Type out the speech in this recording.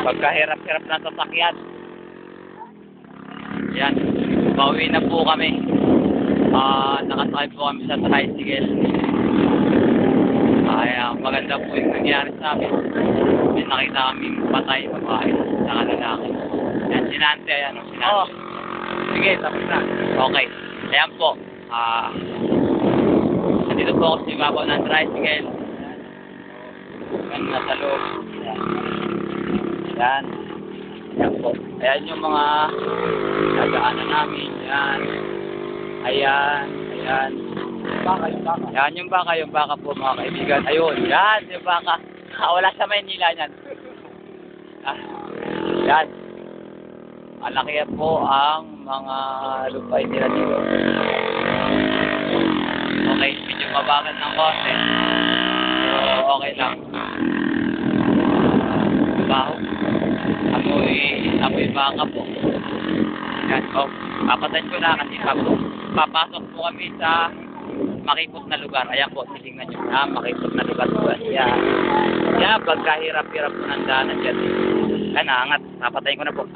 Pagkahirap-hirap ng sasakyan. Yan. Pauwi na po kami. Nakasakay po kami sa tricycle. Maganda po yung nangyari sa amin. May nakita kaming patay, babae, saka lalaki. Yan, sinante, ano, sinante. Oh. Sige, tapos na. Okay. Ayan po. Nandito po ako sa ibabaw ng tricycle. Yan, nasa loob. Yan. Yan. Yan po. Ayan yung mga nagaanan namin. Yan. Ayan. Ayan. Baka, yung baka. Yan yung baka po mga kaibigan. Ayun, yan yung baka. Wala sa Maynila yan. Yan. Malaki po ang mga lupay nila dito. Okay, medyo mabagal ng konti. Pero okay lang. Baho. Amoy baka po. Yan, papatayin ko na kasi papasok po kami sa makipot na lugar. Ayan po, titingnan nyo na, makipot na lugar po. Yan. Yan, pagkahirap-hirap po ng daanan dyan. Yan, naangat. Papatayin ko na po.